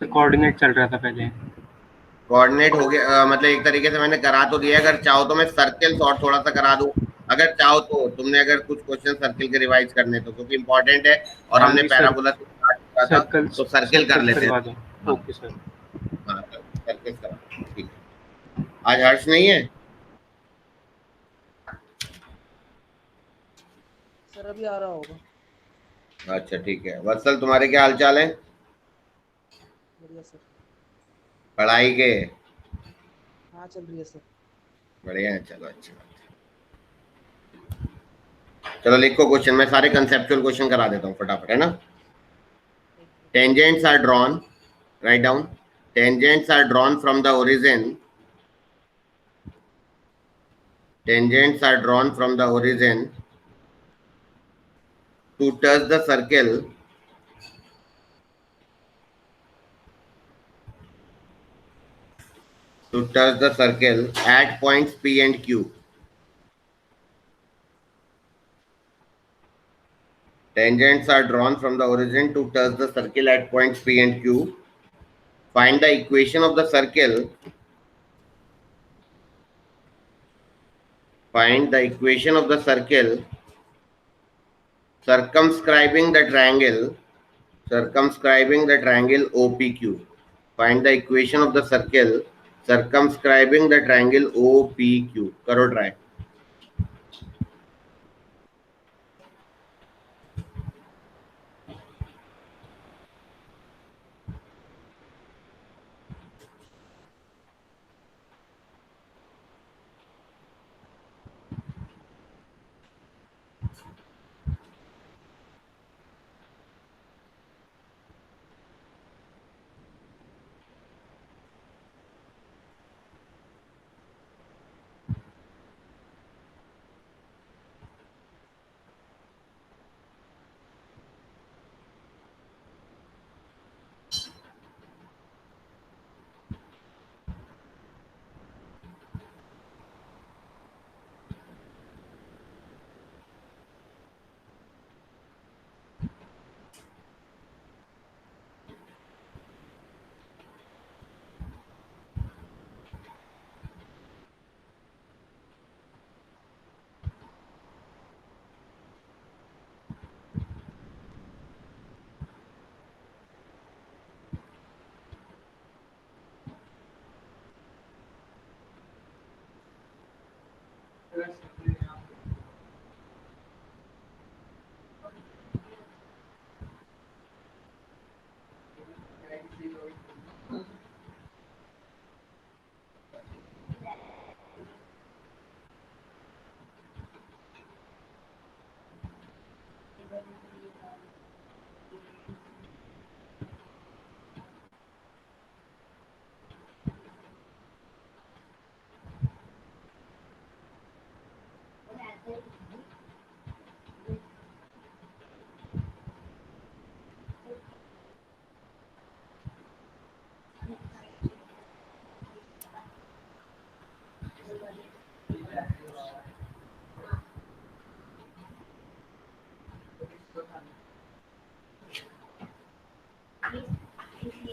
Coordinate चल रहा था पहले। कोऑर्डिनेट हो गया, मतलब एक तरीके से मैंने करा तो दिया। अगर चाहो तो मैं सर्किल सॉर्ट थोड़ा सा करा दूं, अगर चाहो तो। तुमने अगर कुछ क्वेश्चन सर्किल के रिवाइज करने तो, क्योंकि इंपॉर्टेंट है और हाँ हमने जी सर, पैराबोला से स्टार्ट किया था, सर्कल तो सर्किल कर सर्कल्स लेते हैं। करवा दो। हाँ ओके सर। हाँ, सर्किल करा, ठीक है। आज हर्ष नहीं है? सर अभी आ रहा होगा। अच्छा ठीक है। वत्सल, तुम्हारे क्या हाल चाल है बढ़िया सर। पढ़ाई के? हाँ चल रही है सर। बढ़िया है, चलो अच्छी बात है। चलो लिखो क्वेश्चन, मैं सारे कंसेप्चुअल क्वेश्चन करा देता हूँ फटाफट, है ना। Okay. Tangents are drawn, write down. Tangents are drawn from the origin. Tangents are drawn from the origin to touch the circle. To touch the circle at points P and Q. Tangents are drawn from the origin to touch the circle at points P and Q. Find the equation of the circle. Find the equation of the circle circumscribing the triangle. Circumscribing the triangle OPQ. Find the equation of the circle circumscribing the triangle OPQ. करो try.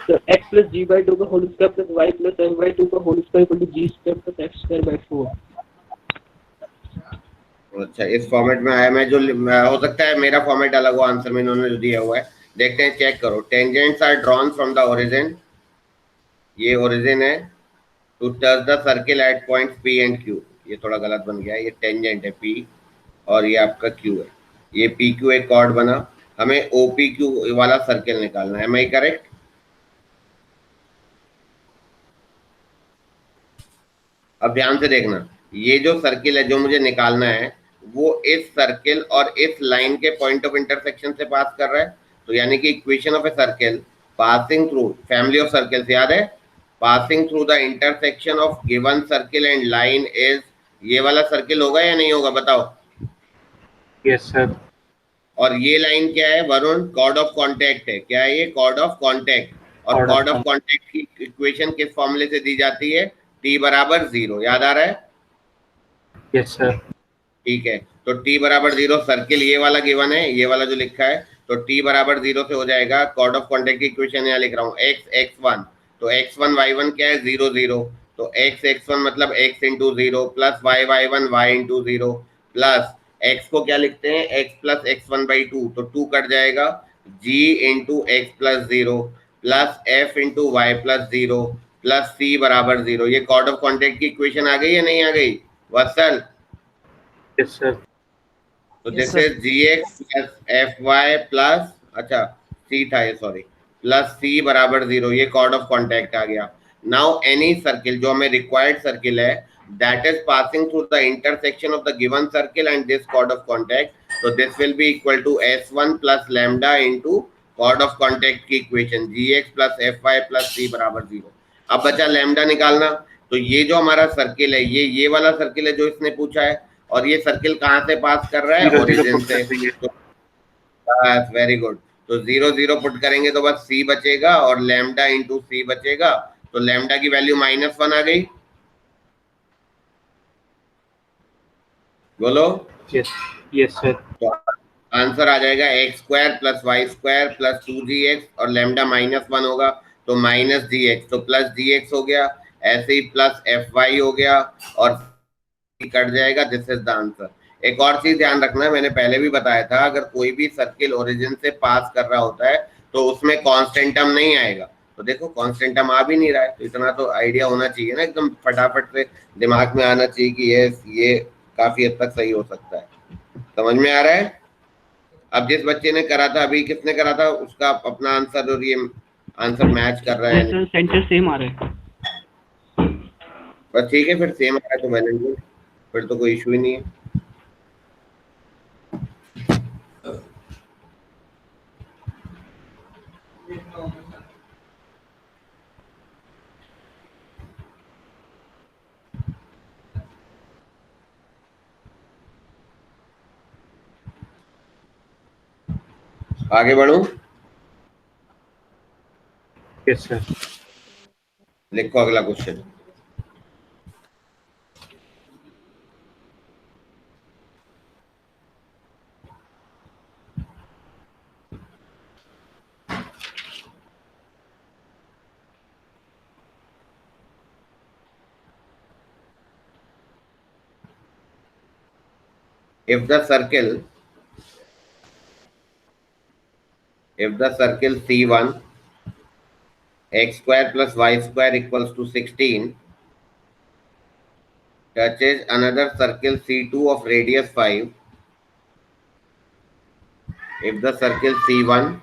तो x plus G by two का whole square plus Y plus M by two का whole square equal to G square plus X square by 4। अच्छा, इस format में आया। मैं जो हो सकता है मेरा फॉर्मेट अलग हो आंसर में इन्होंने जो दिया हुआ है। देखते हैं, चेक करो। Tangents are drawn from the origin, ये ओरिजिन है, to touch the circle at points p and q. ये थोड़ा गलत बन गया है, ये टेंजेंट है पी और ये आपका क्यू है। ये पी क्यू एक कॉर्ड बना, हमें ओ पी क्यू वाला सर्किल निकालना है। मैं करेक्ट? अब ध्यान से देखना, ये जो सर्किल है जो मुझे निकालना है, वो इस सर्किल और इस लाइन के पॉइंट ऑफ इंटरसेक्शन से पास कर रहा है। तो यानी कि equation of a circle passing through family of circles, याद है, passing through the intersection of given circle and line is, ये वाला सर्किल होगा या नहीं होगा बताओ? Yes sir. और ये लाइन क्या है वरुण? कॉर्ड ऑफ कॉन्टैक्ट है। क्या है ये? Chord of contact. और कॉर्ड ऑफ कॉन्टैक्ट की इक्वेशन किस फॉर्मूले से दी जाती है? T बराबर 0। याद आ रहा है? Yes sir. ठीक है, तो T बराबर 0, सर्किल ये वाला गिवन है, ये वाला जो लिखा है, तो t बराबर 0 से हो जाएगा। कॉर्ड ऑफ कॉन्टेक्ट की इक्वेशन यहाँ लिख रहा हूँ, x x1, तो x1 y1 क्या है 0 0, तो x x1 मतलब x into 0 plus y y1 y into 0 plus x को क्या लिखते हैं x प्लस x1 बाई 2, तो 2 कट जाएगा, g into x plus 0 plus f into y plus 0 plus c बराबर 0। ये कॉर्ड ऑफ कॉन्टेक्ट की इक्वेशन आ गई या नहीं आ गई वत्सल? Yes sir. तो Yes, this sir. Is gx plus fy plus, अच्छा c था ये, सॉरी, प्लस c बराबर 0। ये कॉर्ड ऑफ कॉन्टैक्ट आ गया। नाउ एनी सर्किल, जो हमें रिक्वायर्ड सर्किल है, that is passing through the intersection of the given circle and this chord of contact, तो this will be equal to s1 plus lambda into chord of contact की equation gx plus fy plus c बराबर 0। अब बचा lambda निकालना। तो ये जो हमारा सर्किल है, ये वाला सर्किल है जो इसने पूछा है, और ये सर्किल कहाँ से पास कर रहा है? 0 0 ओरिजिन पुट से। कर देंगे। तो बस वेरी गुड, तो 0 0 पुट करेंगे तो बस c बचेगा और लैम्डा इंटू सी बचेगा, तो लैम्डा की वैल्यू -1 आ गई। बोलो। Yes yes sir. तो आंसर आ जाएगा x square plus y square plus 2gx, और लैम्डा -1 होगा तो -gx, तो प्लस gx हो गया, ऐसे ही प्लस fy हो गया और कट जाएगा। This is the answer. एक और चीज ध्यान रखना, मैंने पहले भी बताया था, अगर कोई भी सर्किल ओरिजिन से पास कर रहा होता है तो उसमें कांस्टेंटम नहीं आएगा। तो देखो कांस्टेंटम आ भी नहीं रहा है, तो इतना तो आइडिया होना चाहिए ना, एकदम फटाफट से दिमाग में आना चाहिए कि ये काफी हद तक सही हो सकता है। समझ में आ रहा है? अब जिस बच्चे ने करा था, अभी किसने करा था, उसका अपना आंसर और ये आंसर मैच कर रहा है। सर सेंटर सेम आ रहा है। बस ठीक है, फिर सेम आ रहा है तो मैंने, फिर तो कोई इशू ही नहीं है। आगे बढ़ूं? Yes sir. लिखो अगला question. if the circle C1 x square plus y square equals to 16 touches another circle C2 of radius 5, if the circle C1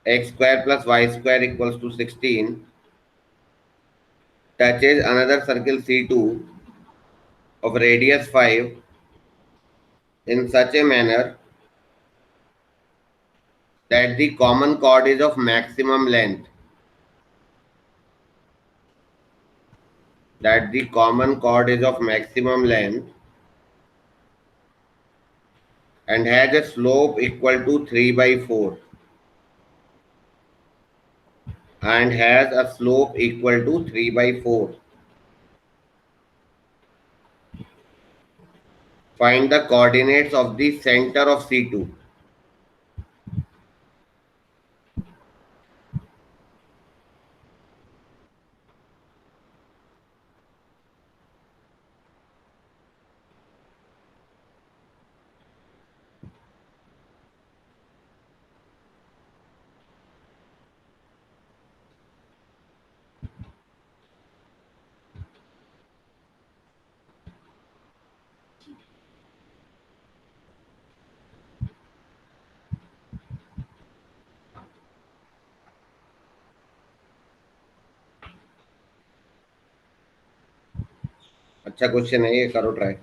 x square plus y square equals to 16 touches another circle C2 of radius 5 in such a manner that the common chord is of maximum length, and has a slope equal to 3/4 and has a slope equal to 3/4. Find the coordinates of the center of C2. अच्छा question है ये, करो try.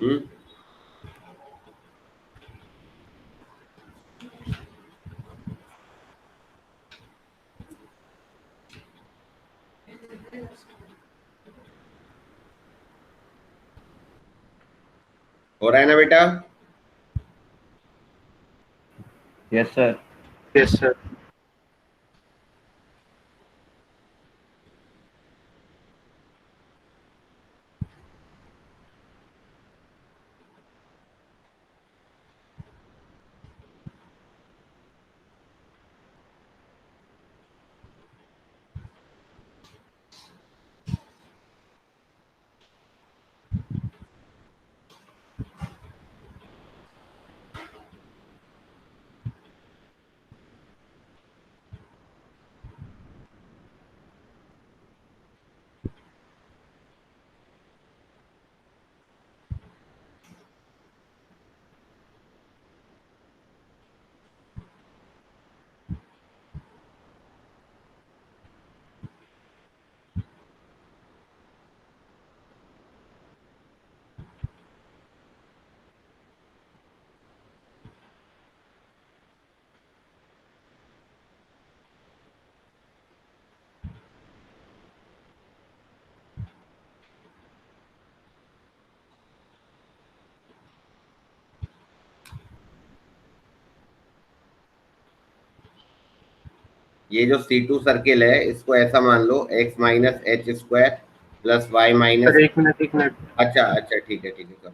हम्म, हो रहा है ना बेटा? Yes sir. Yes sir. ये जो C2 सर्किल है इसको ऐसा मान लो x minus h square plus y minus. Sir एक मिनट एक मिनट। अच्छा अच्छा ठीक है करो करो।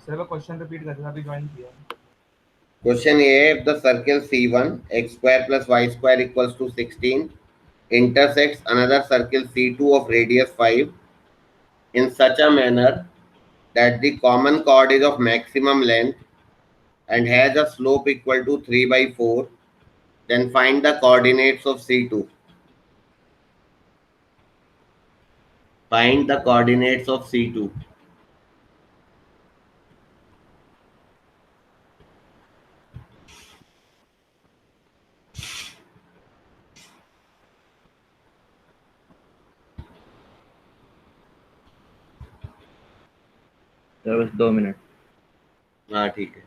सर वो क्वेश्चन रिपीट कर, अभी ज्वाइन किया। क्वेश्चन ये है, the circle C1 x square plus y square equals to 16 intersects another circle C2 of radius 5 in such a manner that the common chord is of maximum length and has a slope equal to 3/4, then find the coordinates of C2. Find the coordinates of C2. Sir बस 2 minute. हाँ ठीक है।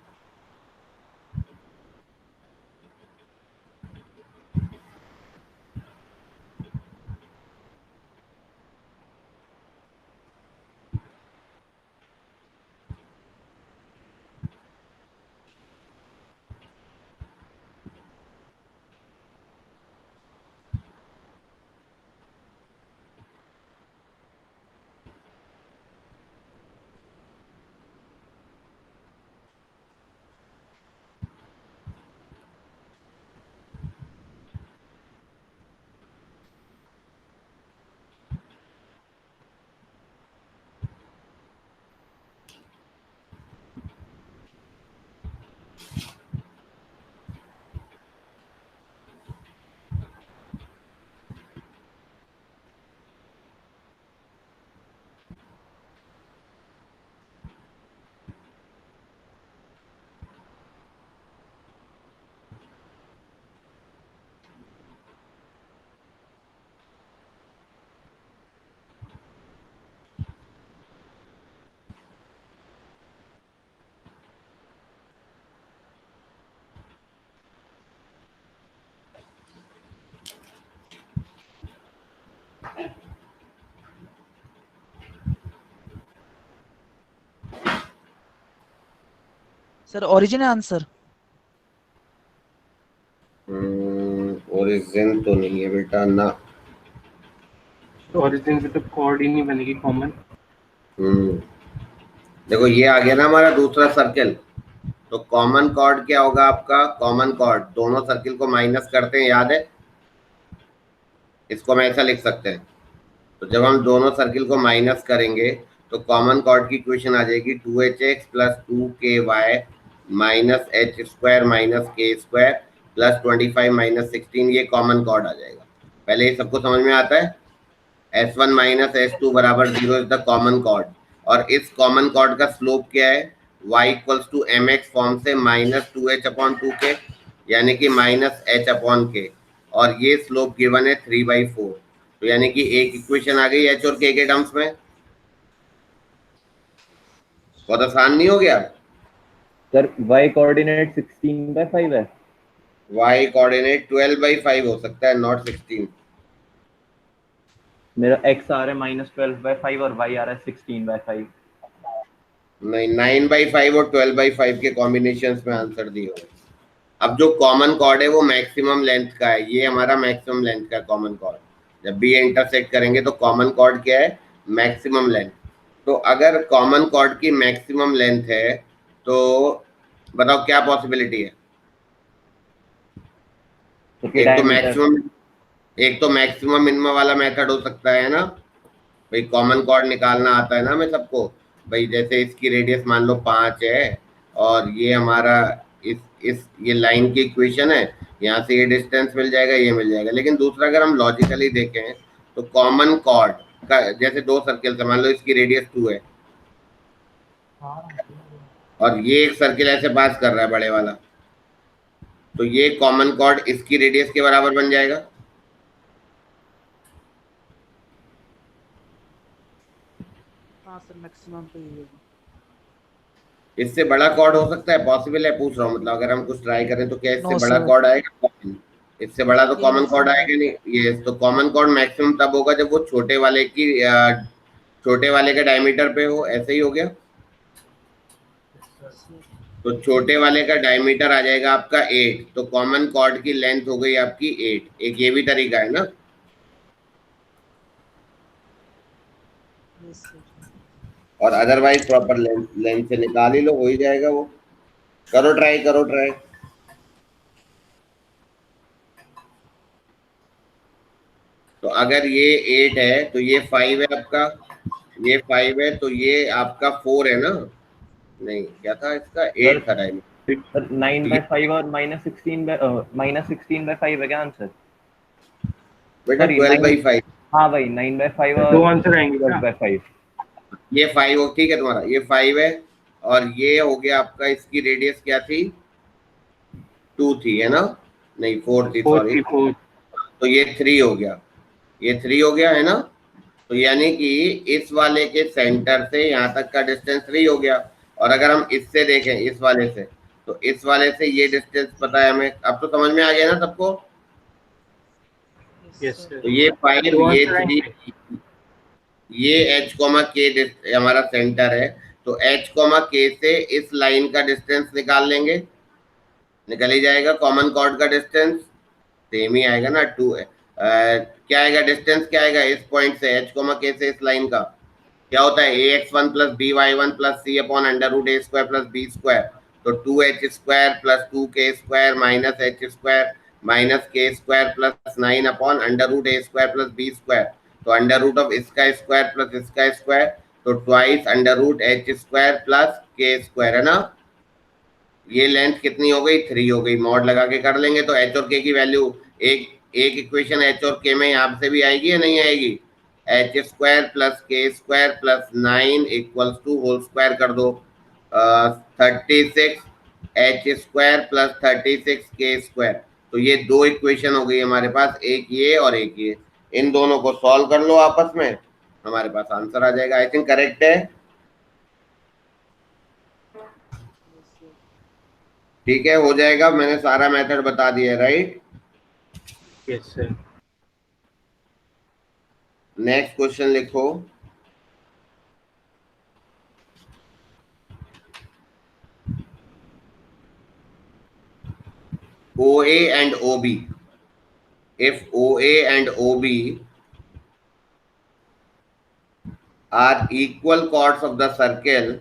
Sir origin है answer? Origin तो नहीं है बेटा ना। ओरिजिन पे तो कॉर्ड ही नहीं बनेगी कॉमन। देखो ये आ गया ना हमारा दूसरा सर्किल, तो कॉमन कॉर्ड क्या होगा आपका? कॉमन कॉर्ड दोनों सर्किल को माइनस करते हैं, याद है? इसको हम ऐसा लिख सकते हैं। तो जब हम दोनों सर्किल को माइनस करेंगे तो कॉमन कॉर्ड की इक्वेशन आ जाएगी 2hx plus 2ky minus h square minus के स्क्वायर प्लस 25 माइनस 16। ये कॉमन कॉर्ड आ जाएगा। पहले ये सबको समझ में आता है? S1 माइनस S2 बराबर 0 इज द कॉमन कॉर्ड। और इस कॉमन कॉर्ड का स्लोप क्या है? y equals to mx form से माइनस 2h/2k यानी कि माइनस h/k, और ये स्लोप गिवन है 3/4। तो यानी कि एक इक्वेशन आ गई h और k के टर्म्स में। बहुत आसान नहीं हो गया? सर y कोऑर्डिनेट 16/5 है। y कोऑर्डिनेट 12/5 हो सकता है, नॉट 16। मेरा x आ रहा है -12/5 और y आ रहा है 16/5। नहीं, 9/5 और 12/5 के कॉम्बिनेशन में आंसर दिए हुए। अब जो कॉमन कॉर्ड है वो मैक्सिमम लेंथ का है, ये हमारा मैक्सिमम लेंथ का कॉमन कॉर्ड। जब भी इंटरसेक्ट करेंगे तो कॉमन कॉर्ड क्या है? Maximum length. तो अगर कॉमन कॉर्ड की मैक्सिमम लेंथ है तो बताओ क्या पॉसिबिलिटी है? तो फिर एक तो डायमीटर। मैक्सिमम एक तो मैक्सिमम मिनिमम वाला मेथड हो सकता है ना भाई, कॉमन कॉर्ड निकालना आता है ना हमें सबको भाई। जैसे इसकी रेडियस मान लो 5 है और ये हमारा इस ये लाइन की इक्वेशन है, यहाँ से ये डिस्टेंस मिल जाएगा, ये मिल जाएगा। लेकिन दूसरा अगर हम लॉजिकली देखें तो कॉमन कॉर्ड का जैसे दो सर्किल से मान लो इसकी रेडियस 2 है और ये एक सर्किल ऐसे पास कर रहा है बड़े वाला, तो ये कॉमन कॉर्ड इसकी रेडियस के बराबर बन जाएगा। हाँ सर, मैक्सिमम तो यही होगा। इससे बड़ा कॉर्ड हो सकता है? पॉसिबल है, पूछ रहा हूँ। मतलब अगर हम कुछ ट्राई करें तो क्या इससे नो बड़ा सर, कॉर्ड आएगा? इससे बड़ा तो ये कॉमन कॉर्ड मैक्सिमम है। आएगा नहीं। ये तो कॉमन कॉर्ड मैक्सिमम तब होगा जब वो छोटे वाले के डायमीटर पे हो। ऐसे ही हो गया। सर तो छोटे वाले का डायमीटर आ जाएगा आपका 8, तो कॉमन कॉर्ड की लेंथ हो गई आपकी 8। एक ये भी तरीका है ना। Yes sir. और अदरवाइज प्रॉपर लेंथ लेंथ से निकाल ही लो, हो ही जाएगा वो। करो ट्राई, करो ट्राई। तो अगर ये 8 है तो ये 5 है आपका, ये 5 है तो ये आपका 4 है ना। नहीं, क्या था इसका? सर 8 था टाइम। सर तो ये 9/5 और -16/5 है क्या आंसर? बेटा सॉरी 12/5। हाँ भाई 9/5 दो और आंसर आएंगे क्या? 12/5। ये 5 हो, ठीक है तुम्हारा, ये 5 है और ये हो गया आपका। इसकी रेडियस क्या थी? 2 थी, है ना? नहीं, 4 थी, फोर सॉरी। Three four. तो ये 3 हो गया, ये 3 हो गया, है ना? तो यानी कि इस वाले के सेंटर से यहाँ तक का डिस्टेंस 3 हो गया। और अगर हम इससे देखें, इस वाले से, तो इस वाले से ये डिस्टेंस पता है हमें। अब तो समझ में आ गया ना सबको? Yes yes sir. सर। तो ये 5, दो ये आंसर 3, आएंगे। ये h के हमारा सेंटर है। तो h k से इस लाइन का डिस्टेंस निकाल लेंगे, निकल ही जाएगा। कॉमन कॉर्ड का डिस्टेंस सेम ही आएगा ना, 2 क्या आएगा डिस्टेंस? क्या आएगा इस पॉइंट से h k से इस लाइन का? क्या होता है? ax1 प्लस by1 प्लस c upon under root A square plus B square. तो 2h² plus 2k² minus h² minus k² plus 9 upon under root A square plus B square. तो अंडर रूट ऑफ इसका square plus इसका square, तो twice under root h² plus k², है ना? ये length कितनी हो गई? 3 हो गई। मॉड लगा के कर लेंगे तो h और k की वैल्यू एक एक इक्वेशन h और k में यहाँ से भी आएगी या नहीं आएगी? h² plus k² plus 9 equals to whole square कर दो 36 h² प्लस 36 k²। तो ये दो इक्वेशन हो गई हमारे पास, एक ये और एक ये। इन दोनों को सॉल्व कर लो आपस में, हमारे पास आंसर आ जाएगा। आई थिंक करेक्ट है। Yes sir. ठीक है, हो जाएगा। मैंने सारा मेथड बता दिया है, right? Yes sir. Next question लिखो। OA and OB. If OA and OB are equal chords of the circle,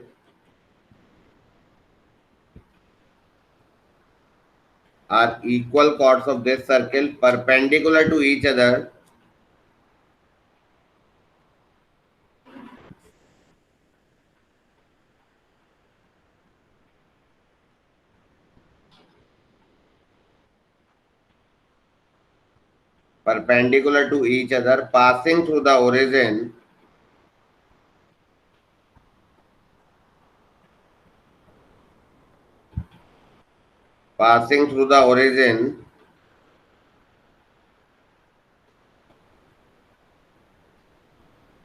are equal chords of this circle perpendicular to each other, perpendicular to each other, passing through the origin, passing through the origin,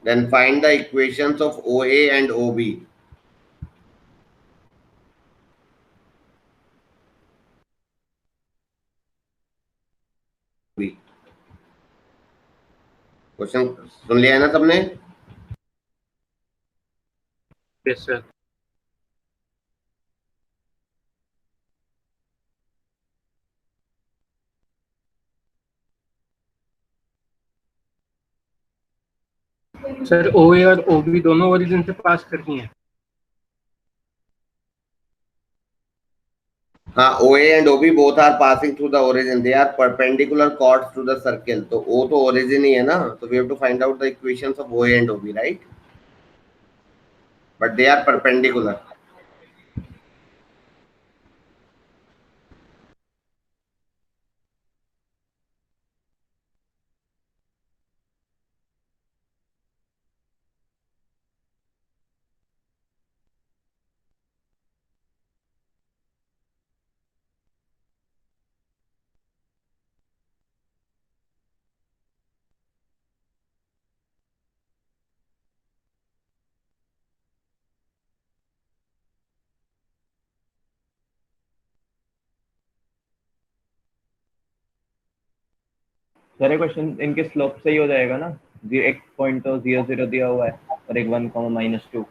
then find the equations of OA and OB. Question सुन लिया है ना सबने? Yes sir. Sir OA और OB दोनों origin से pass करती हैं। हाँ, OA and OB both are passing through the origin. They are perpendicular chords to the circle. तो O तो origin ही है ना, तो we have to find out the equations of OA and OB, right? But they are perpendicular. सारे question इनके slope से ही हो जाएगा ना। एक पॉइंट तो 0 0 दिया हुआ है और एक 1, -2।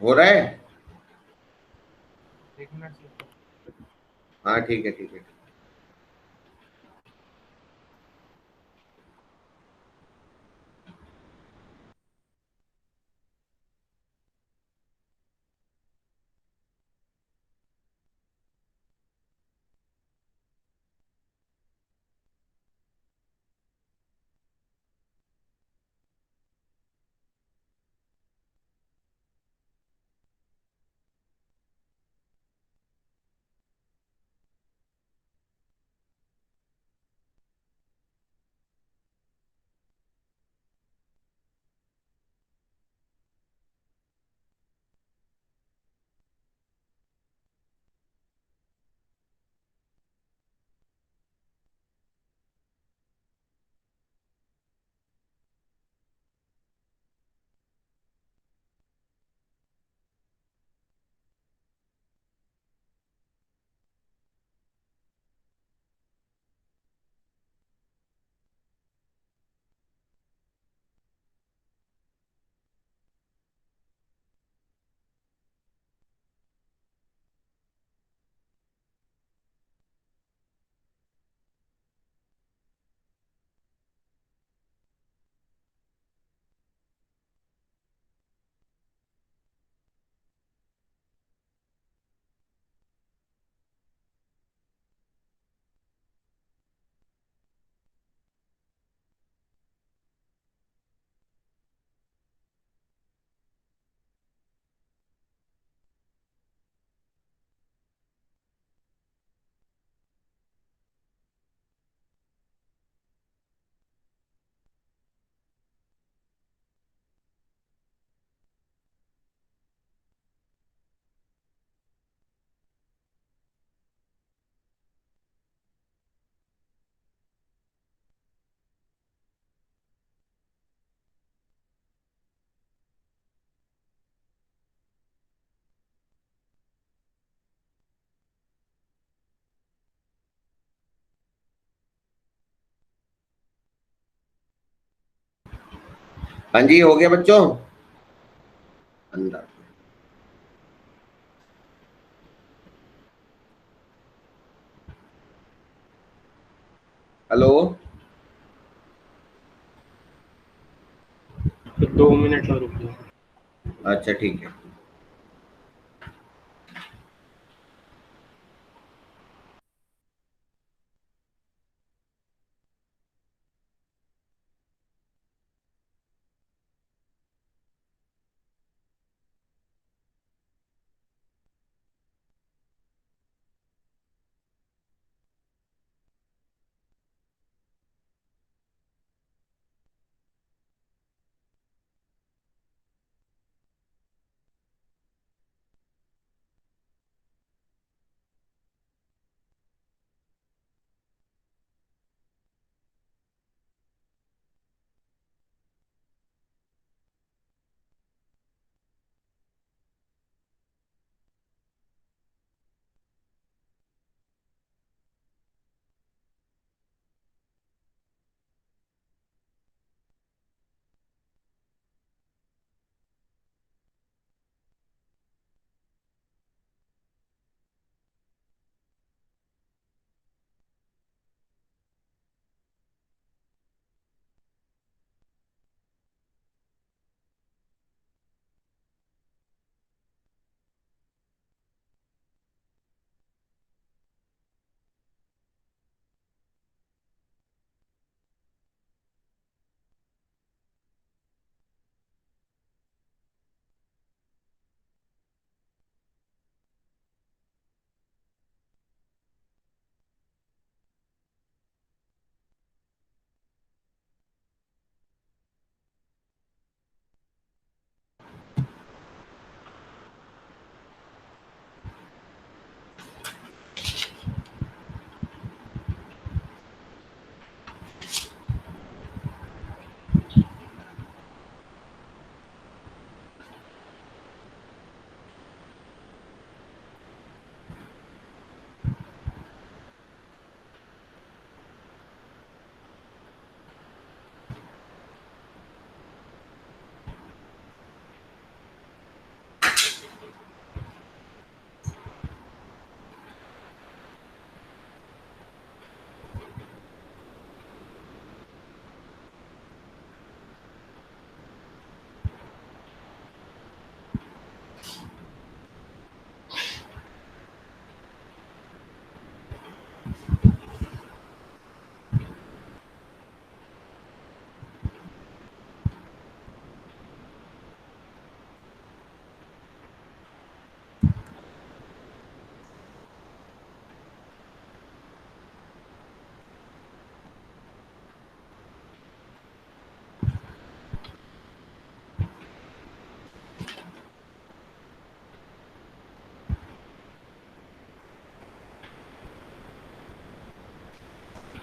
हो रहा है? 1 मिनट से। हाँ ठीक है, ठीक है। हाँ जी, हो गया बच्चों? अंदर हेलो, तो 2 मिनट और रुक जाओ। अच्छा ठीक है।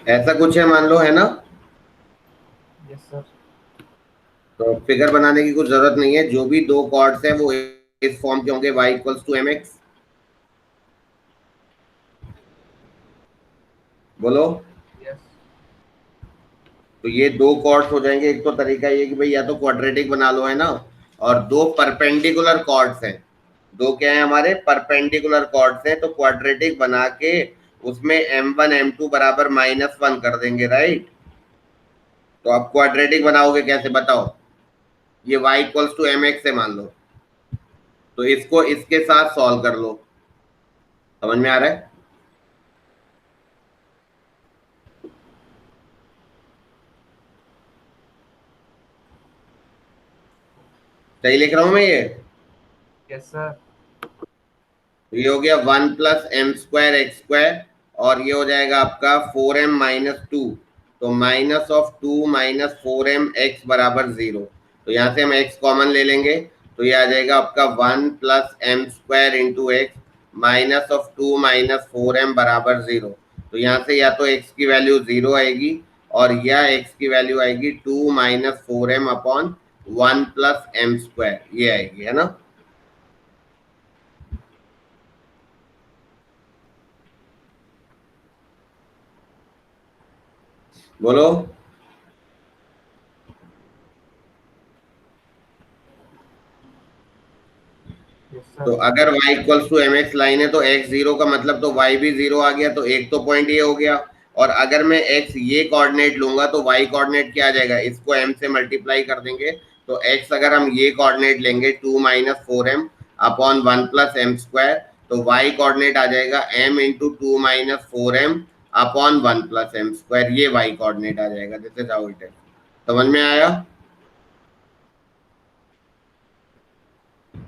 ऐसा कुछ है, मान लो, है ना? Yes sir. तो फिगर बनाने की कुछ जरूरत नहीं है। जो भी दो कॉर्ड्स हैं वो इस फॉर्म के होंगे, y इक्वल्स टू mx। बोलो। यस। तो ये दो कॉर्ड्स हो जाएंगे। एक तो तरीका ये कि भाई या तो क्वाड्रेटिक बना लो, है ना, और दो परपेंडिकुलर कॉर्ड्स हैं। दो क्या है हमारे? परपेंडिकुलर कॉर्ड्स हैं। तो क्वाड्रेटिक बना के उसमें m1 m2 बराबर -1 कर देंगे, राइट? तो आप क्वाड्रेटिक बनाओगे कैसे, बताओ? ये y इक्वल्स टू mx है मान लो, तो इसको इसके साथ सॉल्व कर लो। समझ में आ रहा है? सही लिख रहा हूं मैं ये? Yes sir. तो ये हो गया 1 + m² x², और ये हो जाएगा आपका 4m-2। तो -2 - 4m x बराबर 0। तो यहाँ से हम x कॉमन ले लेंगे, तो ये आ जाएगा आपका 1 + m² × x -2 - 4m बराबर 0। तो यहाँ से या तो x की वैल्यू 0 आएगी, और या x की वैल्यू आएगी 2 - 4m/1 + m², ये आएगी, है ना? बोलो। Yes, तो sir. अगर y equals to m x line है तो x जीरो का मतलब तो y भी जीरो आ गया, तो एक तो पॉइंट ये हो गया। और अगर मैं x ये कोऑर्डिनेट लूंगा तो y कोऑर्डिनेट क्या आ जाएगा, इसको m से मल्टीप्लाई कर देंगे तो x अगर हम ये कोऑर्डिनेट लेंगे 2 minus 4m upon 1 plus M square, तो y कोऑर्डिनेट आ जाएगा m into 2 minus 4m upon 1 plus M square, ये y कोऑर्डिनेट आ जाएगा। This is how it is. समझ में आया?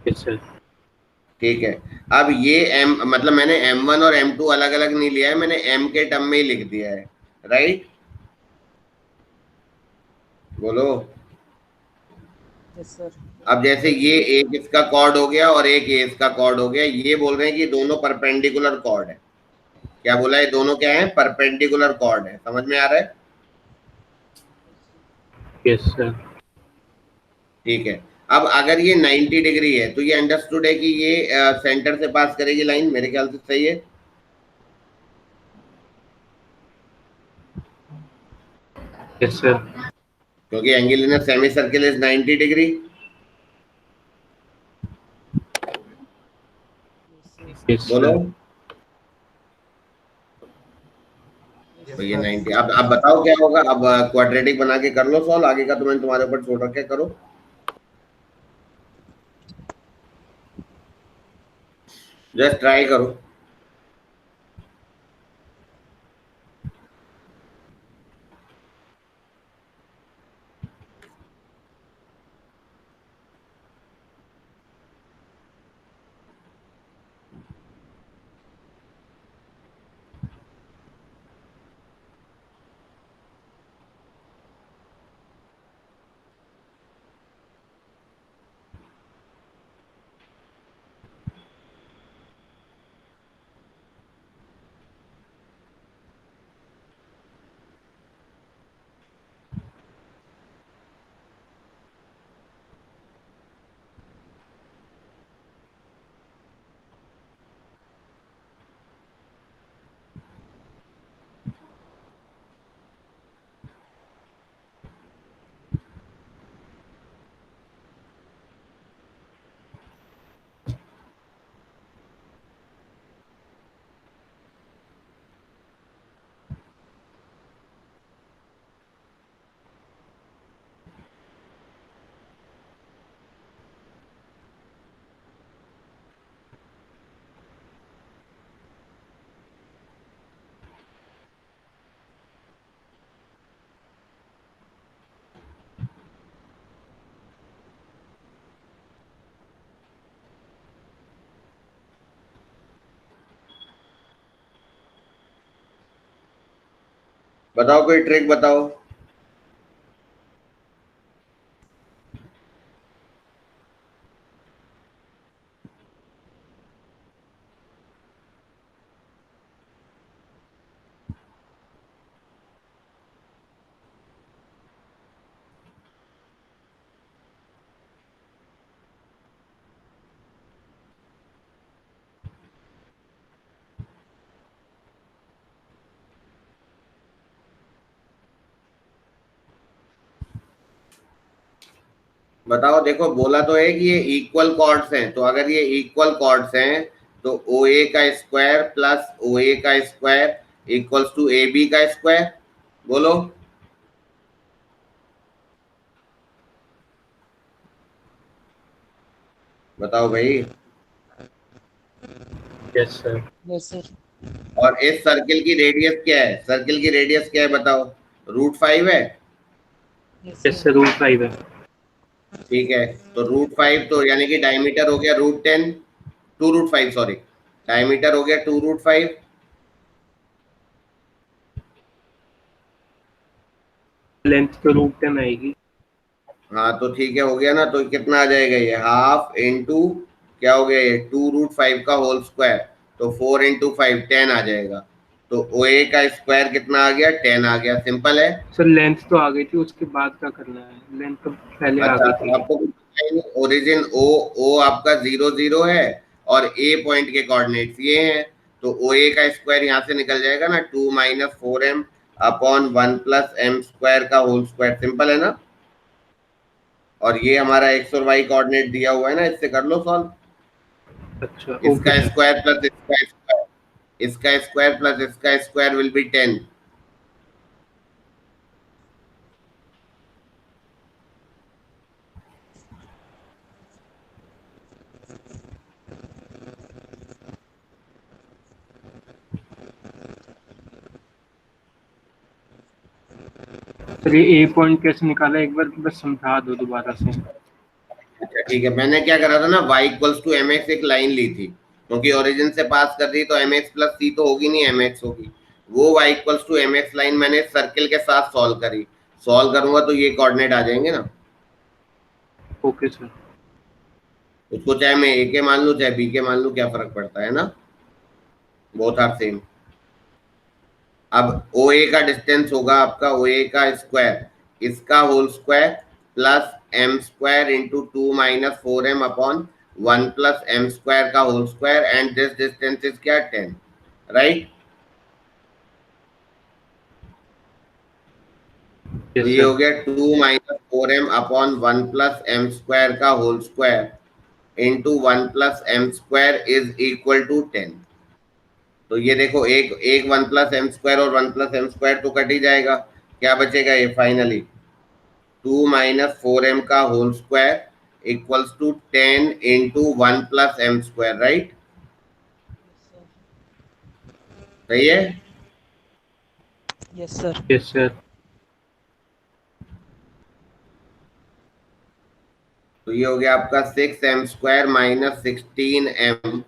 Yes sir. ठीक है। अब ये m मतलब मैंने m1 और m2 अलग अलग नहीं लिया है, मैंने m के टर्म में ही लिख दिया है, राइट? बोलो। Yes sir. अब जैसे ये एक इसका कॉर्ड हो गया और एक ये इसका कॉर्ड हो गया, ये बोल रहे हैं कि दोनों परपेंडिकुलर कॉर्ड है। क्या बोला है? दोनों क्या है? परपेंडिकुलर कॉर्ड है। समझ में आ रहा है? Yes sir. ठीक है। अब अगर ये 90 डिग्री है तो ये अंडरस्टूड है कि ये सेंटर से पास करेगी लाइन, मेरे ख्याल से सही है। Yes sir. क्योंकि angle in a semi circle is 90 degree. Yes बोलो। सर। तो ये 90, अब बताओ क्या होगा। अब क्वाड्रेटिक बना के कर लो सॉल्व, आगे का तो मैंने तुम्हारे ऊपर छोड़ रखा है, करो। जस्ट ट्राई करो। बताओ कोई ट्रिक बताओ। बताओ। देखो बोला तो है कि ये इक्वल कॉर्ड्स हैं, तो अगर ये इक्वल कॉर्ड्स हैं तो ओ ए का स्क्वायर प्लस ओ ए का square equals to A B का स्क्वायर। बोलो। बताओ भाई। Yes sir. Yes sir. और इस सर्किल की रेडियस क्या है? सर्किल की रेडियस क्या है बताओ? √5 है। यस सर, √5 है। ठीक है। तो √5 तो यानी कि डायमीटर हो गया √10, 2√5 सॉरी, डायमीटर हो गया 2√5। लेंथ तो √10 आएगी। हाँ तो ठीक है, हो गया ना। तो कितना आ जाएगा ये? हाफ इंटू क्या हो गया ये? 2√5 का होल स्क्वायर, तो 4 इंटू 5 10 आ जाएगा। तो ओ ए का स्क्वायर कितना आ गया? 10 आ गया। सिंपल है। सर लेंथ तो आ गई थी, उसके बाद क्या करना है? लेंथ तो पहले आ अच्छा गई तो थी। आपको ओरिजिन ओ आपका 0 0 है और ए पॉइंट के कोऑर्डिनेट्स ये हैं, तो ओ ए का स्क्वायर यहाँ से निकल जाएगा ना, 2 minus 4m upon 1 plus M square का होल स्क्वायर। सिंपल है ना। और ये हमारा एक्स और वाई कोऑर्डिनेट दिया हुआ है ना, इससे कर लो सॉल्व। अच्छा इसका ओके सर। स्क्वायर प्लस इसका स्क्वायर प्लस इसका स्क्वायर विल बी 10. सर ये ए पॉइंट कैसे निकाला, एक बार बस समझा दो दोबारा से। अच्छा ठीक है, मैंने क्या करा था ना, y equals to m x एक लाइन ली थी, क्योंकि ओरिजिन से पास कर दी तो एम एक्स प्लस सी तो होगी नहीं, एम एक्स होगी। वो y equals to m x line मैंने सर्किल के साथ सॉल्व करी। सॉल्व करूंगा तो ये कोऑर्डिनेट आ जाएंगे ना। Okay sir. उसको चाहे मैं ए के मान लूं चाहे बी के मान लूं, क्या फर्क पड़ता है ना, बोथ आर सेम। अब ओ ए का डिस्टेंस होगा आपका ओ ए का स्क्वायर, इसका whole square plus M square into 2 - 4m upon 1 plus M square का whole square, and this distance is क्या, 10, राइट। तो यस ये हो सर। गया 2 - 4m upon 1 plus M square का whole square into 1 plus M square is equal to 10। तो ये देखो, एक एक 1 प्लस एम स्क्वायर और 1 प्लस एम स्क्वायर तो कट ही जाएगा, क्या बचेगा ये फाइनली 2 - 4m का whole square equals to 10 into 1 plus M square, right. सही है। Yes sir. Yes sir. तो ये हो गया आपका 6m square minus 16m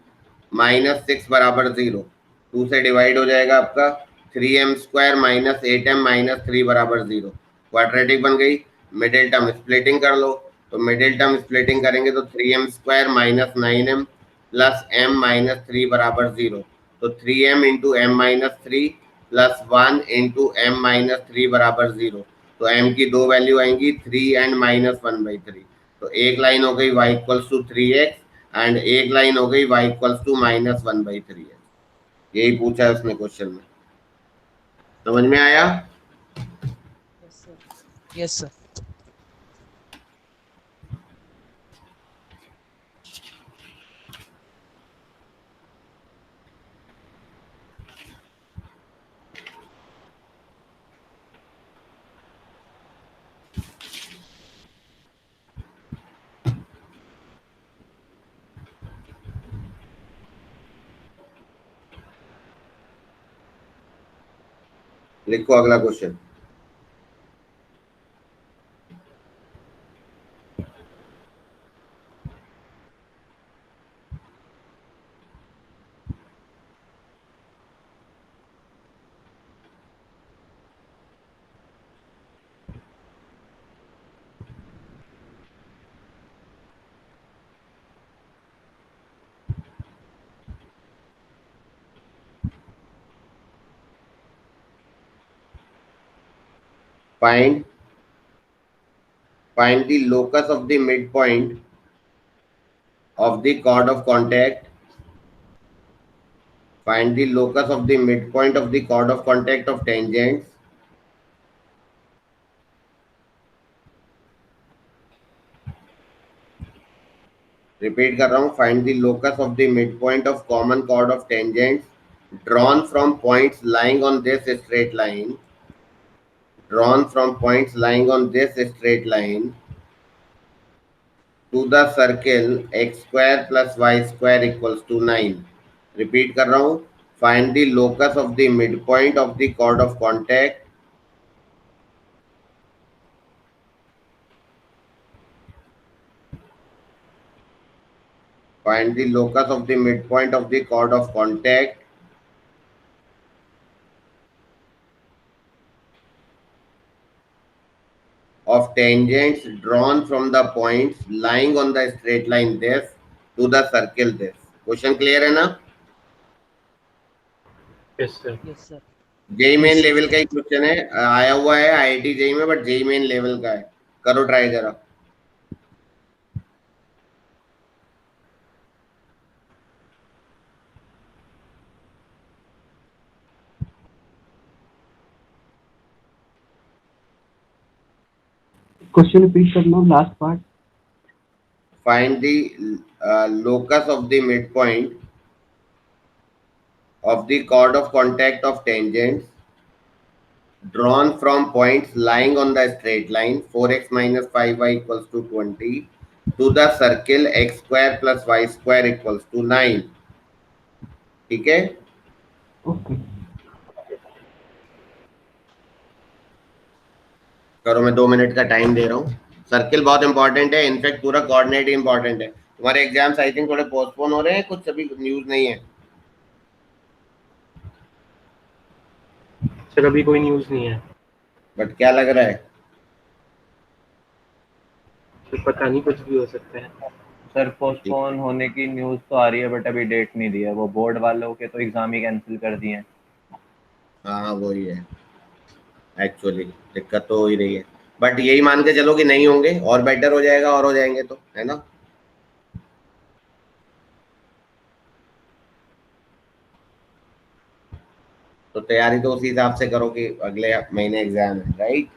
minus 6 बराबर 0, 2 से डिवाइड हो जाएगा आपका 3m square minus 8m minus 3 बराबर 0। क्वाड्रेटिक बन गई। मिडिल टर्म स्प्लिटिंग कर लो, तो मिडिल टर्म स्प्लिटिंग करेंगे तो 3m square minus 9m plus m minus 3 बराबर 0। तो 3m into m minus 3 plus 1 into m minus 3 बराबर 0। तो m की दो वैल्यू आएंगी 3 एंड माइनस 1/3। तो एक लाइन हो गई y equals to 3x and एक लाइन हो गई y equals to minus 1/3x। यही पूछा है उसने क्वेश्चन में, समझ में आया। Yes sir. Yes sir. लिखो अगला question. Find the locus of the midpoint of the chord of contact. Find the locus of the midpoint of the chord of contact of tangents repeat कर रहा हूँ, find the locus of the midpoint of common chord of tangents drawn from points lying on this straight line, drawn from points lying on this straight line to the circle x square plus y square equals to 9. Repeat कर रहा हूँ, find the locus of the midpoint of the chord of contact find the locus of the midpoint of the chord of contact of tangents drawn from the points lying on the straight line this to the circle this. Question clear है ना। Yes sir. Yes sir. JEE main level का ही question है, आया हुआ है IIT JEE में, but JEE main level का है। करो ट्राई जरा। क्वेश्चन रिपीट करना last part. find the locus of the midpoint of the chord of contact of tangents drawn from points lying on the straight line 4x minus 5y equals to 20 to the circle x square plus y square equals to 9. ठीक है? Okay. करो, मैं 2 minute का time दे रहा हूँ. Circle बहुत important है, in fact पूरा कोऑर्डिनेट ही इंपॉर्टेंट है. तुम्हारे एग्जाम्स आई थिंक थोड़े पोस्टपोन हो रहे हैं, कुछ अभी न्यूज नहीं है. सर अभी कोई न्यूज़ नहीं है. बट क्या लग रहा है? सर पता नहीं, कुछ भी हो सकता है. सर पोस्टपोन होने की न्यूज़ तो आ रही है बट अभी डेट नहीं दी है. वो बोर्ड वालों के तो एग्जाम ही कैंसिल कर दिए हैं. हाँ वही है, एक्चुअली दिक्कत तो हो ही रही है. बट यही मान के चलो कि नहीं होंगे, और बेटर हो जाएगा, और हो जाएंगे तो, है ना. तो तैयारी तो उसी हिसाब से करो कि अगले महीने एग्जाम है, राइट.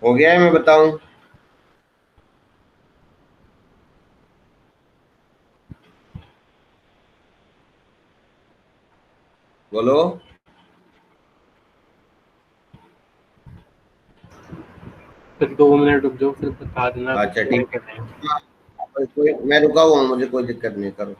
हो गया है, मैं बताऊं? बोलो. फिर 2 मिनट रुक जाओ, फिर बता देना. अच्छा ठीक कर रहे हैं. है, मैं रुका हुआ हूँ, मुझे कोई दिक्कत नहीं, करो.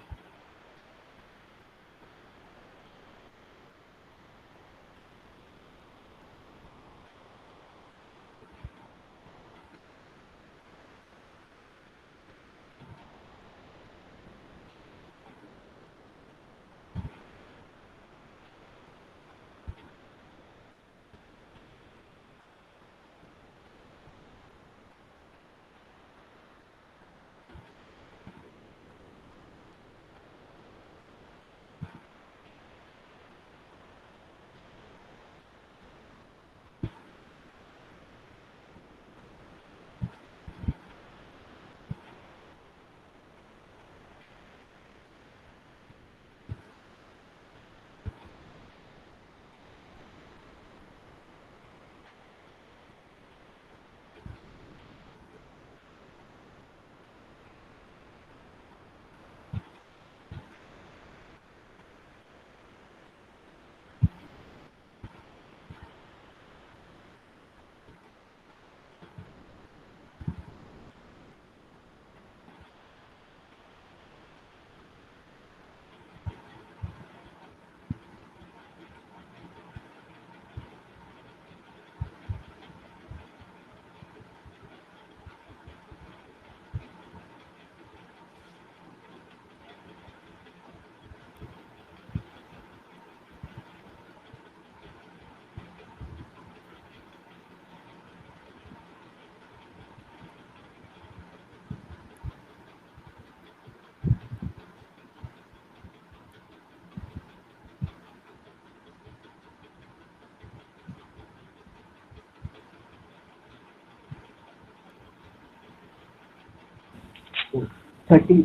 30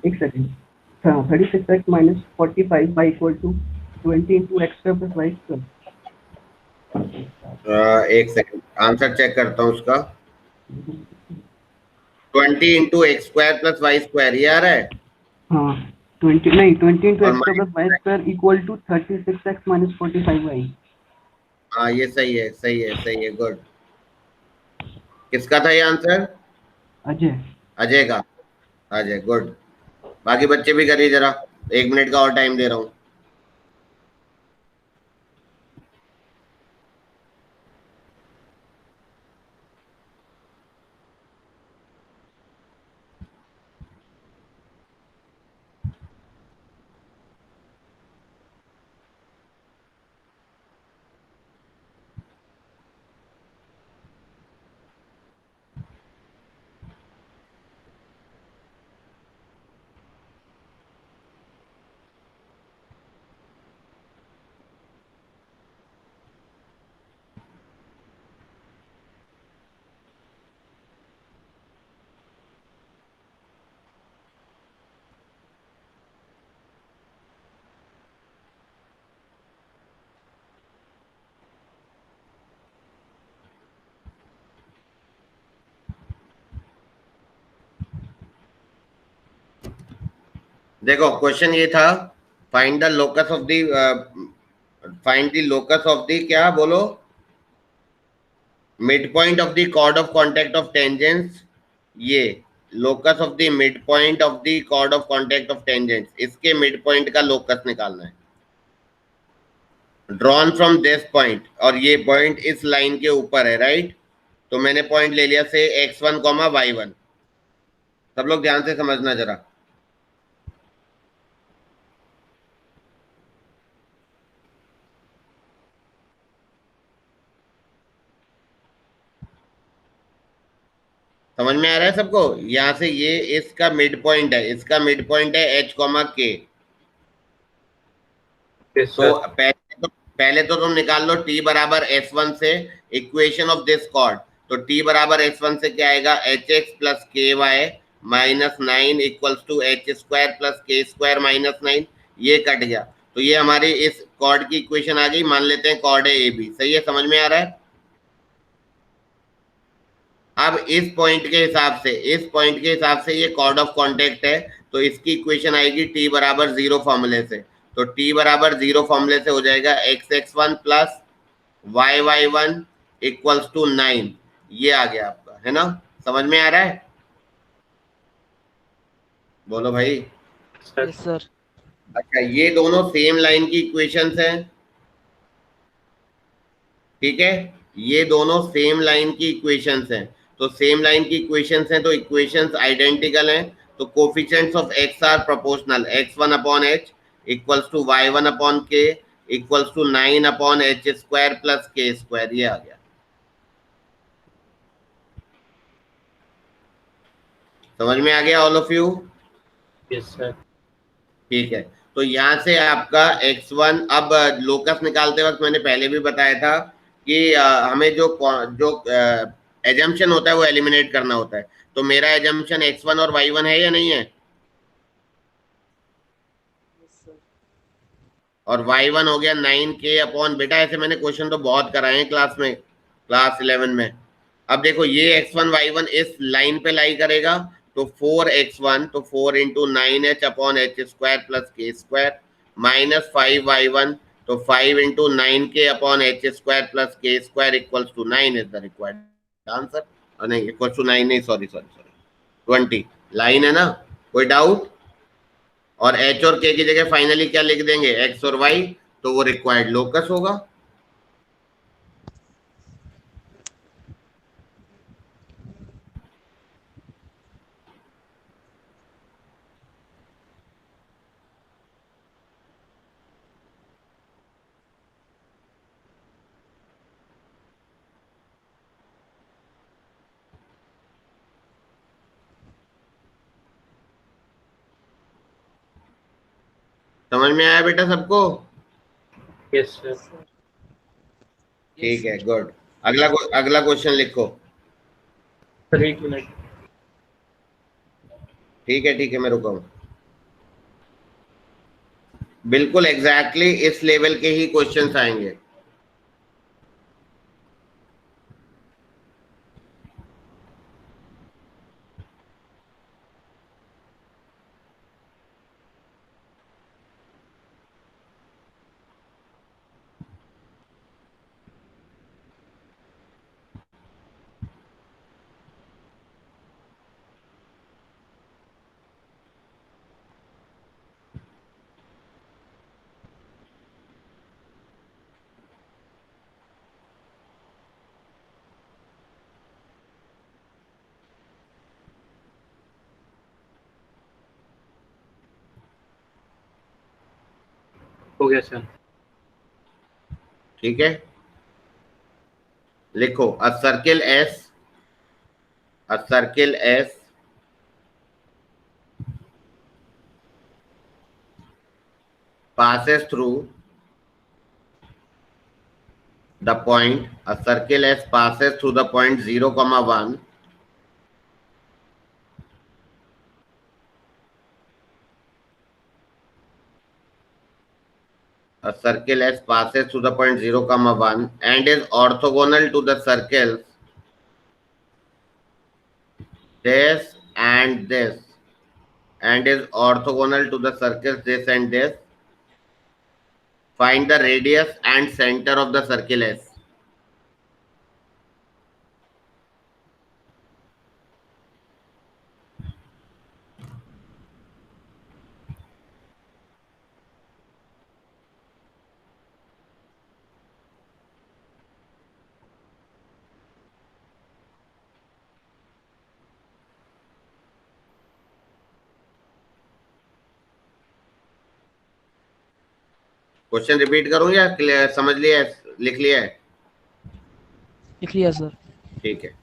एक second 36x minus 45 by equal to 20 into x square plus y square. एक सेकंड आंसर चेक करता हूँ उसका। 20 into x square plus y square ये आ रहा है। हाँ 20 नहीं 20 into और x square plus y square equal to 36x minus 45y. हाँ ये सही है सही है सही है, गुड। किसका था ये आंसर? अजय। अजय का। अजय गुड। बाकी बच्चे भी करिए जरा, 1 मिनट का और टाइम दे रहा हूँ। देखो क्वेश्चन ये था, find the locus of the क्या बोलो, mid point of the chord of contact of tangents. ये locus of the mid point of the chord of contact of tangents, इसके मिड पॉइंट का लोकस निकालना है। ड्रॉन फ्रॉम दिस पॉइंट, और ये point इस लाइन के ऊपर है, राइट। तो मैंने पॉइंट ले लिया से x1, y1। सब लोग ध्यान से समझना जरा। समझ में आ रहा है सबको? यहां से ये इसका मिड पॉइंट है, इसका मिड पॉइंट है h, k। तो पहले तो तुम निकाल लो t बराबर s1 से इक्वेशन ऑफ दिस कॉर्ड। तो t बराबर s1 से क्या आएगा, hx plus ky minus 9 equals to h square plus k square minus 9। ये कट गया, तो ये हमारी इस कॉर्ड की इक्वेशन आ गई। मान लेते हैं कॉर्ड है AB। सही है, समझ में आ रहा है? अब इस पॉइंट के हिसाब से ये कॉर्ड ऑफ कॉन्टैक्ट है, तो इसकी इक्वेशन आएगी t बराबर 0 फॉर्मूले से। तो t बराबर 0 फॉर्मूले से हो जाएगा x(x1) plus y(y1) equals to 9। ये आ गया आपका, है ना? समझ में आ रहा है? बोलो भाई। Yes, sir. अच्छा, ये दोनों सेम लाइन की इक्वेशंस हैं, ठीक है। ये दोनों सेम लाइन की इक्वेशंस हैं, तो सेम लाइन की इक्वेशंस हैं तो इक्वेशंस आइडेंटिकल हैं। तो coefficients of x are proportional, x1 upon h equals to y1 upon k equals to 9 upon h square plus k square. ये आ गया। समझ में आ गया all of you? Yes sir. ठीक है, तो यहाँ से आपका x1, अब लोकस निकालते वक्त मैंने पहले भी बताया था कि हमें जो एजम्पशन होता है वो एलिमिनेट करना होता है। तो मेरा एजम्पशन x1 और y1 है या नहीं है? और y1 हो गया 9k अपॉन, बेटा ऐसे मैंने क्वेश्चन तो बहुत कराए हैं क्लास में, क्लास 11 में। अब देखो ये x1 y1 इस लाइन पे लाई करेगा, तो 4x1 तो 4 into 9h upon h square plus k square minus 5y1 तो 5 into 9k upon h square plus k square equals to 9 is the required answer. नहीं, इक्वल्स टू 9 नहीं, सॉरी 20। लाइन है ना? कोई डाउट? और h और k की जगह फाइनली क्या लिख देंगे, x और y, तो वो रिक्वायर्ड लोकस होगा। समझ में आया बेटा सबको? Yes sir. ठीक है, गुड। अगला क्वेश्चन लिखो। Sir 1 minute. ठीक है, मैं रुका हूँ। बिल्कुल एग्जैक्टली इस लेवल के ही क्वेश्चंस आएंगे। हो गया सर। ठीक है, लिखो अ circle S passes through the point, a circle S passes through the point 0, 1. A circle S passes through the point 0, 1 and is orthogonal to the circles this and this, and is orthogonal to the circles this and this. Find the radius and center of the circle S. Question repeat करूं या समझ लिया है, लिख लिया है? लिख लिया सर। ठीक है,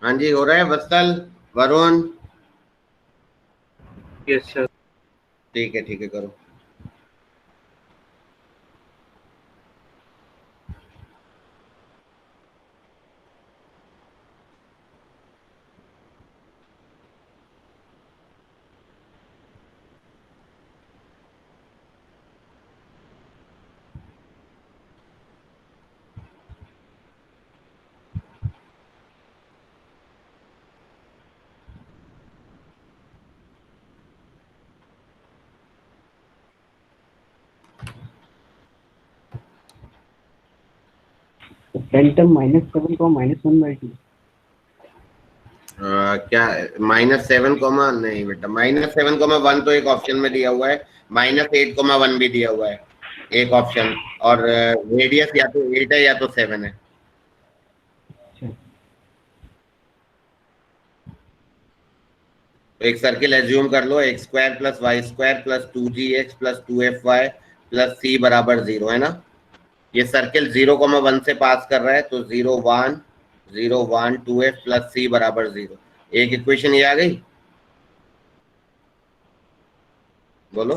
हाँ जी, हो रहा है वत्सल, वरुण? Yes sir. ठीक है, करो। tan term -7 को -1/2 क्या -7, नहीं बेटा, -7, 1 तो एक ऑप्शन में दिया हुआ है, -8, 1 भी दिया हुआ है एक ऑप्शन, और रेडियस या तो 8 है या तो 7 है। तो एक सर्किल एज्यूम कर लो, x² + y² + 2gx + 2fy + c बराबर 0 है ना। ये सर्किल 0, 1 से पास कर रहा है, तो 0, 1, 0, 1, 2f + c बराबर 0। एक इक्वेशन ये आ गई, बोलो।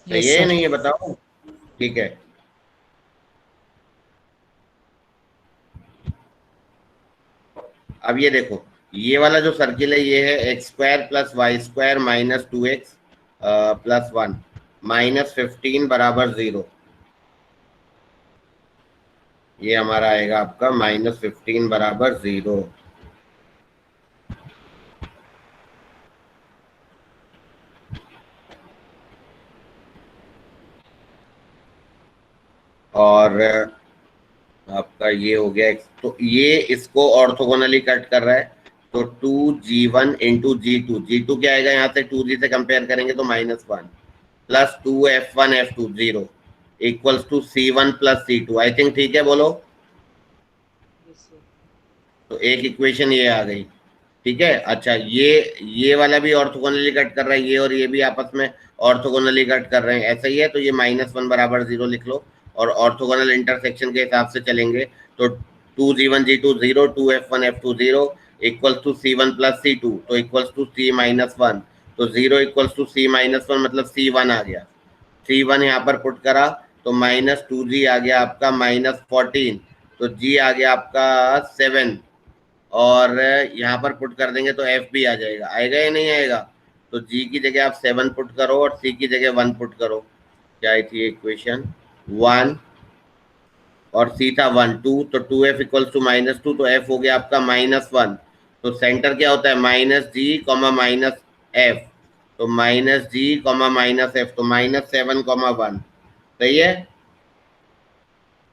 सही Yes, है या sir. नहीं, ये बताओ। ठीक है, अब ये देखो, ये वाला जो सर्किल है ये है x² + y² - 2x + 1 -15 बराबर 0। ये हमारा आएगा आपका -15 बराबर 0। और आपका ये हो गया, तो ये इसको ऑर्थोगोनली कट कर रहा है, तो 2g1 × g2 क्या आएगा, यहाँ से 2g से कंपेयर करेंगे तो -1 + 2f1 f2 0 = c1 + c2। I think ठीक है, बोलो। Yes, sir. तो एक इक्वेशन ये आ गई, ठीक है। अच्छा, ये वाला भी ऑर्थोगोनली कट कर रहा है, ये और ये भी आपस में ऑर्थोगोनली कट कर रहे हैं, ऐसा ही है। तो ये -1 बराबर 0 लिख लो, और ऑर्थोगोनल इंटरसेक्शन के हिसाब से चलेंगे, तो 2g1 g2 0, 2f1 f2 0 = c1 + c2, तो = c -1, तो 0 = c -1 मतलब c1 आ गया। c1 यहाँ पर पुट करा तो -2g आ गया आपका -14, तो g आ गया आपका 7, और यहाँ पर पुट कर देंगे तो f भी आ जाएगा। आएगा या नहीं आएगा? तो g की जगह आप 7 पुट करो और c की जगह 1 पुट करो। क्या आई थी इक्वेशन? 1 और c था 1, 2, तो 2f = -2, तो f हो गया आपका -1। तो सेंटर क्या होता है? -g, -f, तो -g, -f, तो -7, 1। सही है,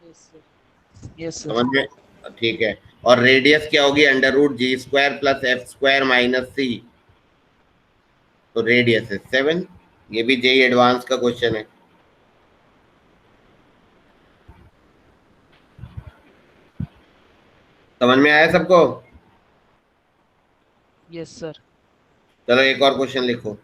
Yes, sir. Yes, sir. समझ में? ठीक है। और रेडियस क्या होगी? √g² + f² - c, तो रेडियस है 7। ये भी जेई एडवांस का क्वेश्चन है। समझ में आया सबको? Yes, sir. चलो एक और क्वेश्चन लिखो।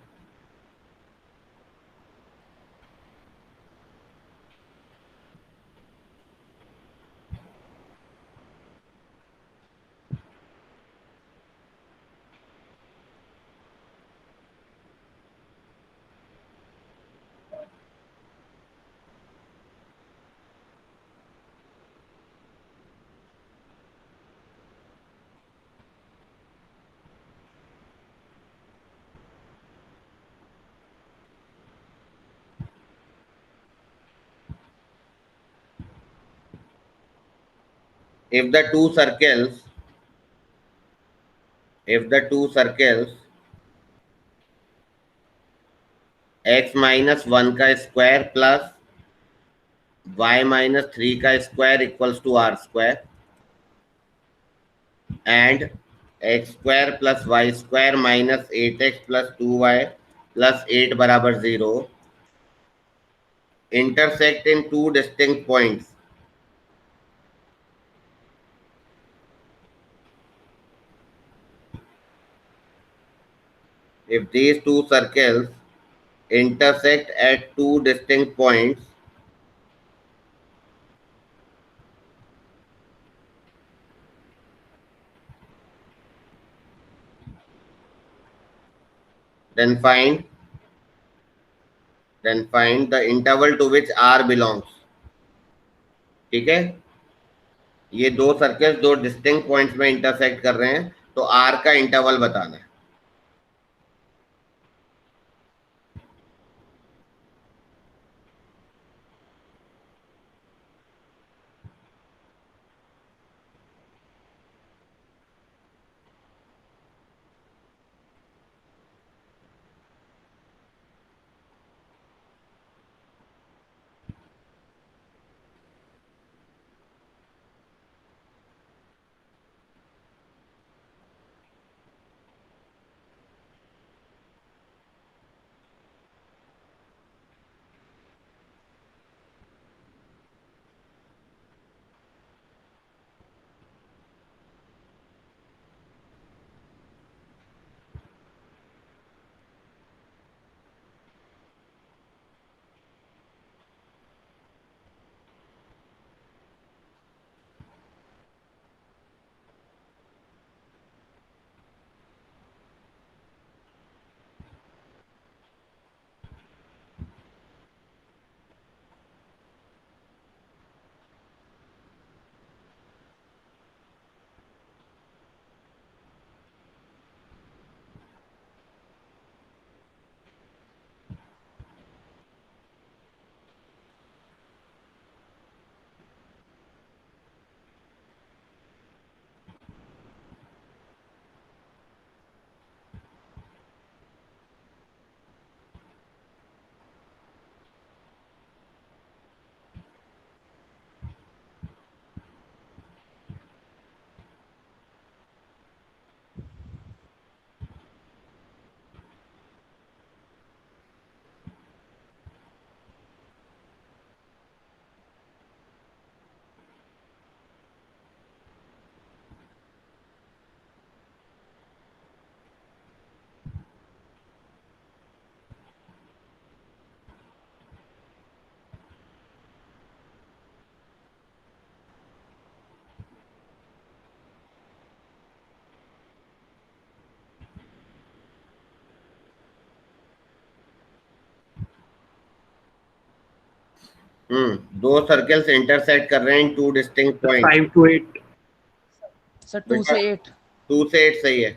if the two circles x -1 का स्क्वायर प्लस y -3 का square = r² and x² + y² - 8x + 2y + 8 बराबर 0 intersect in two distinct points, if these two circles intersect at two distinct points, then find the interval to which r belongs। ठीक है, ये दो circles दो distinct points में intersect कर रहे हैं, तो r का इंटरवल बताना है। दो सर्कल्स इंटरसेक्ट कर रहे हैं two distinct point. 5 to 8. Sir 2 से 8. 2 से 8 सही है।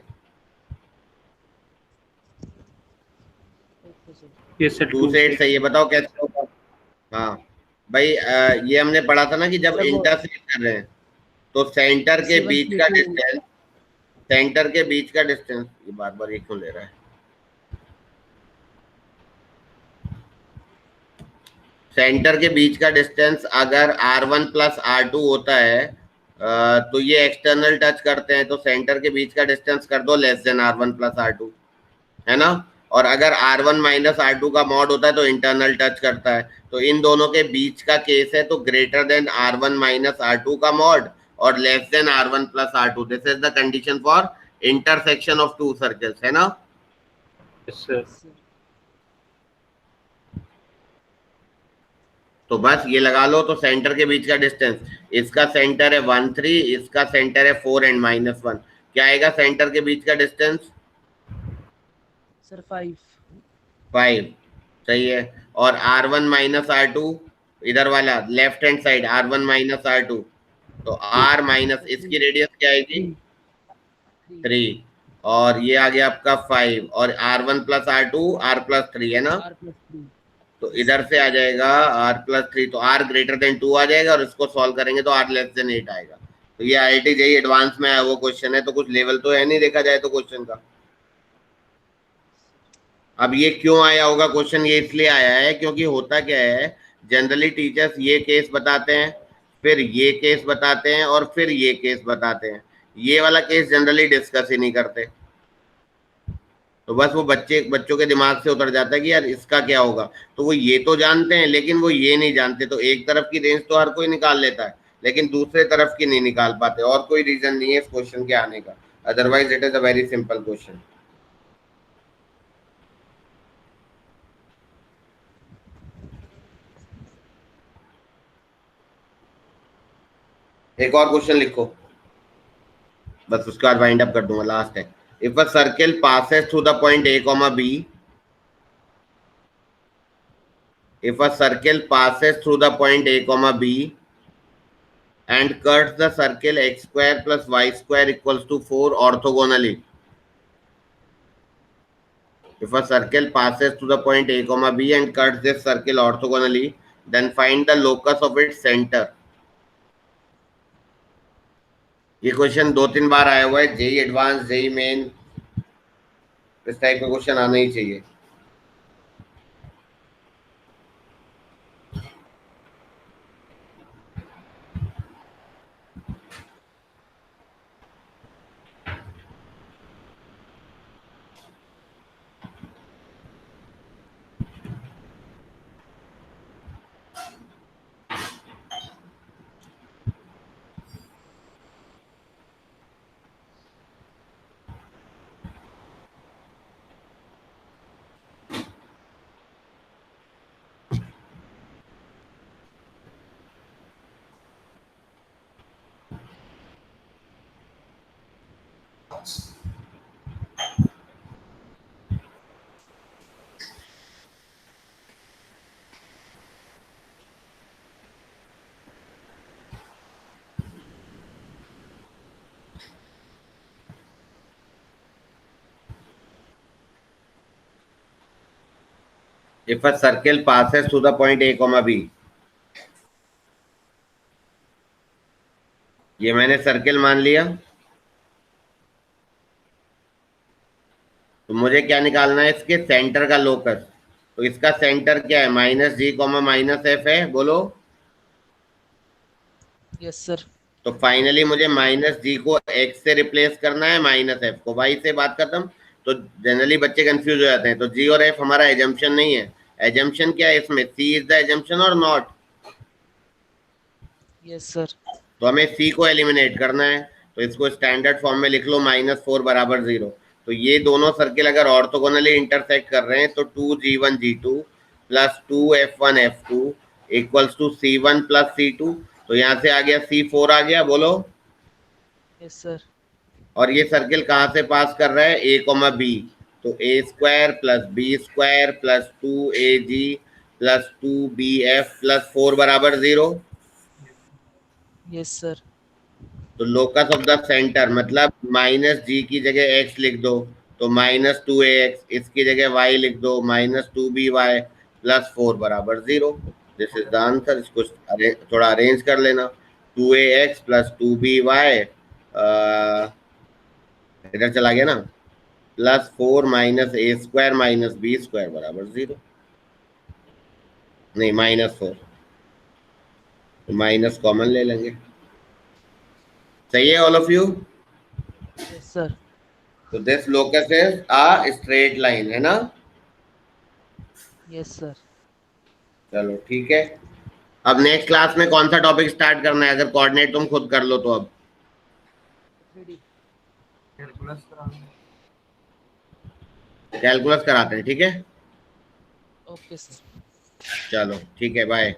Okay sir. Yes sir. 2 से 8 सही है। बताओ कैसे होगा? हाँ भाई ये हमने पढ़ा था ना कि जब सर, वो- इंटरसेक्ट कर रहे हैं तो सेंटर के C1, बीच का C2 डिस्टेंस, सेंटर के बीच का डिस्टेंस, ये बार बार ये क्यों ले रहा है? सेंटर के बीच का डिस्टेंस अगर R1 प्लस R2 होता है तो ये एक्सटर्नल टच करते हैं, तो सेंटर के बीच का डिस्टेंस कर दो less than R1 plus R2, है ना। और अगर R1 माइनस R2 का मॉड होता है तो इंटरनल टच करता है, तो इन दोनों के बीच का केस है तो greater than R1 minus R2 का मॉड और less than R1 plus R2। This is the condition for intersection of to circles, है ना। Yes sir. तो बस ये लगा लो। तो सेंटर के बीच का डिस्टेंस, इसका सेंटर है 1 3, इसका सेंटर है 4 एंड -1, क्या आएगा सेंटर के बीच का डिस्टेंस? सर 5. 5 सही है। और R1 माइनस R2 इधर वाला left hand side R1 minus R2, तो R माइनस इसकी रेडियस क्या आएगी? 3, और ये आ गया आपका 5, और R1 plus R2 R plus 3 है ना। R+3. तो इधर से आ जाएगा R प्लस 3, तो R ग्रेटर देन 2 आ जाएगा, और इसको सॉल्व करेंगे तो R लेस देन 8 आएगा। तो ये IIT JEE एडवांस में आया वो क्वेश्चन है, तो कुछ लेवल तो है नहीं देखा जाए तो क्वेश्चन का। अब ये क्यों आया होगा क्वेश्चन? ये इसलिए आया है क्योंकि होता क्या है, जनरली टीचर्स ये केस बताते हैं, फिर ये केस बताते हैं, और फिर ये केस बताते हैं। ये वाला केस जनरली डिस्कस ही नहीं करते। तो बस वो बच्चों के दिमाग से उतर जाता है कि यार इसका क्या होगा। तो वो ये तो जानते हैं लेकिन वो ये नहीं जानते। तो एक तरफ की रेंज तो हर कोई निकाल लेता है लेकिन दूसरे तरफ की नहीं निकाल पाते, और कोई रीजन नहीं है इस क्वेश्चन के आने का। Otherwise it is a very simple question. एक और क्वेश्चन लिखो, बस उसके बाद वाइंड अप कर दूंगा, लास्ट है। If a circle passes through the point A, B, if a circle passes through the point A, B and cuts the circle x square plus y square equals to 4 orthogonally. If a circle passes through the point A, B and cuts this circle orthogonally, then find the locus of its center. ये question 2-3 बार आया हुआ है, JEE advance, JEE main, इस type का question आना ही चाहिए। If a circle passes through the point A, B, ये मैंने सर्किल मान लिया, तो मुझे क्या निकालना है? इसके सेंटर का लोकस। तो इसका सेंटर क्या है? -G, -F है, बोलो। Yes sir. तो फाइनली मुझे -G को x से रिप्लेस करना है, -F को y से, बात खत्म। तो जनरली बच्चे कंफ्यूज हो जाते हैं। तो g और f हमारा एजम्पशन नहीं है। एजम्पशन क्या है इसमें? c इज द एजम्पशन और नॉट। Yes sir. तो हमें c को एलिमिनेट करना है, तो इसको स्टैंडर्ड फॉर्म में लिख लो, -4 बराबर 0। तो ये दोनों सर्किल अगर ऑर्थोगोनली इंटरसेक्ट कर रहे हैं तो 2g1 g2 plus 2f1 f2 equals to c1 plus c2। तो यहाँ से आ गया c4 आ गया, बोलो। Yes sir. और ये सर्किल कहाँ से पास कर रहा है? A, B। तो a² plus b² plus 2ab plus 2bf plus 4 बराबर 0। Yes sir. तो लोकस ऑफ द सेंटर मतलब माइनस जी की जगह x लिख दो, तो माइनस 2ax, इसकी जगह y लिख दो, माइनस 2by प्लस 4 बराबर 0। This is the answer. इसको थोड़ा अरेंज कर लेना। 2ax प्लस 2by इधर चला गया ना, प्लस 4 माइनस ए स्क्वायर माइनस बी स्क्वायर बराबर 0, नहीं माइनस 4, तो माइनस कॉमन ले लेंगे। सही है all of you? Yes sir. तो this locus is a straight line, है ना? Yes sir. चलो ठीक है। अब नेक्स्ट क्लास में कौन सा टॉपिक स्टार्ट करना है? अगर कोऑर्डिनेट तुम खुद कर लो तो अब कैलकुलस कराना। कैलकुलस कराते हैं, ठीक है? Okay sir. चलो ठीक है, बाय।